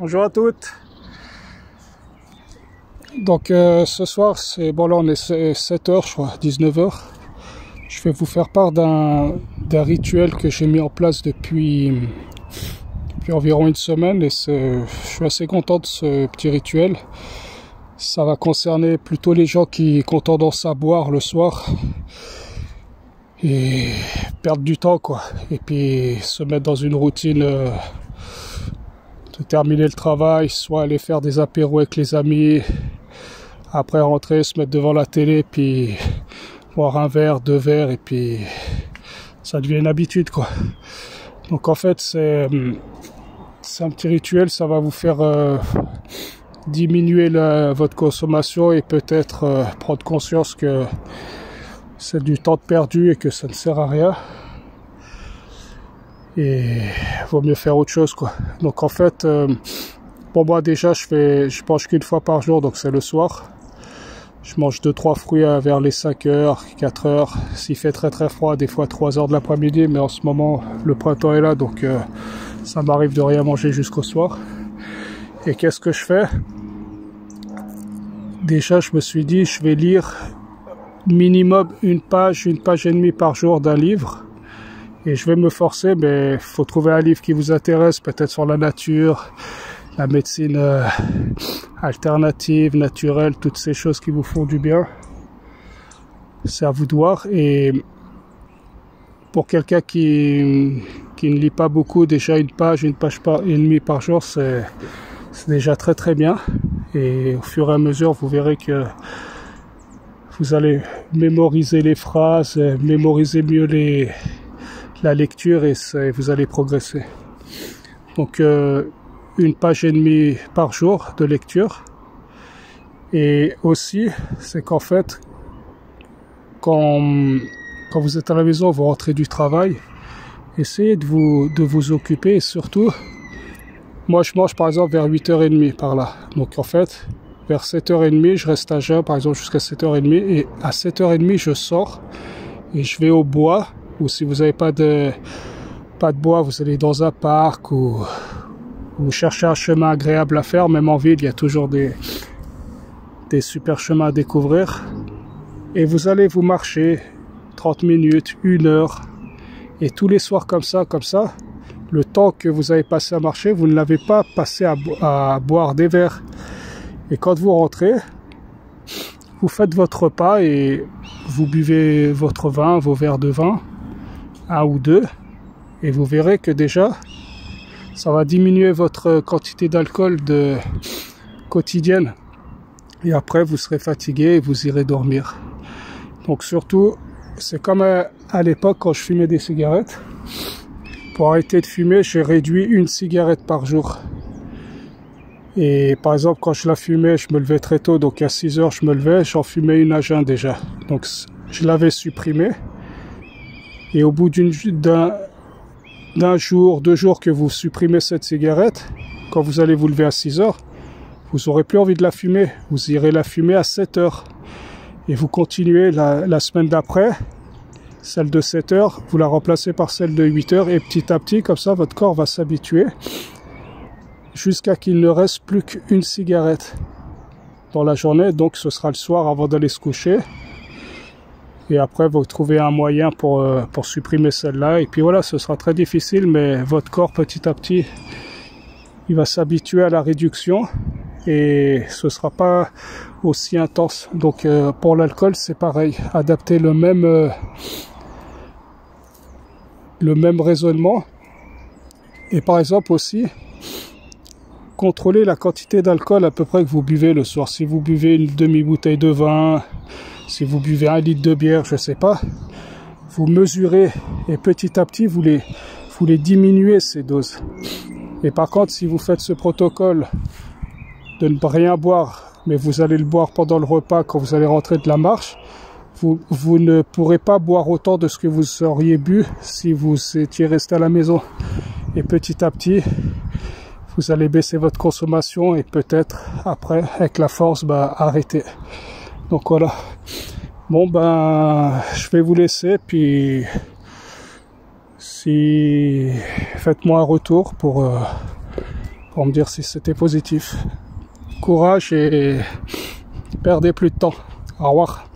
Bonjour à toutes. Donc ce soir, c'est bon, là on est 7h, je crois, 19h. Je vais vous faire part d'un rituel que j'ai mis en place depuis environ une semaine et je suis assez content de ce petit rituel. Ça va concerner plutôt les gens qui ont tendance à boire le soir et perdre du temps, quoi. Et puis se mettre dans une routine de terminer le travail, soit aller faire des apéros avec les amis, après rentrer, se mettre devant la télé, puis boire un verre, deux verres, et puis ça devient une habitude, quoi. Donc en fait, c'est un petit rituel, ça va vous faire diminuer votre consommation et peut-être prendre conscience que c'est du temps perdu et que ça ne sert à rien. Et vaut mieux faire autre chose, quoi. Donc en fait, pour moi déjà, je mange qu'une fois par jour, donc c'est le soir. Je mange 2-3 fruits vers les 5h, 4h. S'il fait très très froid, des fois 3h de l'après-midi, mais en ce moment, le printemps est là, donc ça m'arrive de rien manger jusqu'au soir. Et qu'est-ce que je fais? Déjà, je me suis dit, je vais lire minimum une page et demie par jour d'un livre. Et je vais me forcer, mais il faut trouver un livre qui vous intéresse, peut-être sur la nature, la médecine alternative, naturelle, toutes ces choses qui vous font du bien. C'est à vous de voir. Et pour quelqu'un qui ne lit pas beaucoup, déjà une page et demie par jour, c'est déjà très très bien. Et au fur et à mesure, vous verrez que vous allez mémoriser les phrases, mémoriser mieux la lecture et vous allez progresser. Donc une page et demie par jour de lecture. Et aussi, c'est qu'en fait, quand vous êtes à la maison, vous rentrez du travail, essayez de vous occuper et surtout, moi je mange par exemple vers 8h30 par là. Donc en fait, vers 7h30, je reste à jeun par exemple jusqu'à 7h30 et à 7h30, je sors et je vais au bois. Ou si vous n'avez pas de bois, vous allez dans un parc ou vous cherchez un chemin agréable à faire. Même en ville, il y a toujours des super chemins à découvrir. Et vous allez vous marcher 30 minutes, 1 heure. Et tous les soirs comme ça, le temps que vous avez passé à marcher, vous ne l'avez pas passé à boire des verres. Et quand vous rentrez, vous faites votre repas et vous buvez votre vin, vos verres de vin. 1 ou 2 et vous verrez que déjà ça va diminuer votre quantité d'alcool quotidienne et après vous serez fatigué et vous irez dormir. Donc surtout, c'est comme à l'époque quand je fumais des cigarettes. Pour arrêter de fumer, j'ai réduit 1 cigarette par jour. Et par exemple, quand je la fumais, je me levais très tôt, donc à 6h je me levais, j'en fumais 1 à jeun déjà. Donc je l'avais supprimé. Et au bout d'un jour, 2 jours que vous supprimez cette cigarette, quand vous allez vous lever à 6h, vous n'aurez plus envie de la fumer. Vous irez la fumer à 7h. Et vous continuez la semaine d'après, celle de 7h, vous la remplacez par celle de 8h. Et petit à petit, comme ça, votre corps va s'habituer jusqu'à qu'il ne reste plus qu'1 cigarette dans la journée. Donc ce sera le soir avant d'aller se coucher. Et après, vous trouvez un moyen pour supprimer celle-là. Et puis voilà, ce sera très difficile, mais votre corps, petit à petit, il va s'habituer à la réduction. Et ce ne sera pas aussi intense. Donc pour l'alcool, c'est pareil. Adapter le même raisonnement. Et par exemple aussi, contrôler la quantité d'alcool à peu près que vous buvez le soir. Si vous buvez une demi-bouteille de vin, si vous buvez 1 litre de bière, je sais pas, vous mesurez et petit à petit vous les diminuez ces doses. Et par contre, si vous faites ce protocole de ne rien boire, mais vous allez le boire pendant le repas quand vous allez rentrer de la marche, vous ne pourrez pas boire autant de ce que vous auriez bu si vous étiez resté à la maison. Et petit à petit, vous allez baisser votre consommation et peut-être après, avec la force, arrêter. Donc voilà. Bon je vais vous laisser, puis faites-moi un retour pour pour me dire si c'était positif. Courage et perdez plus de temps. Au revoir.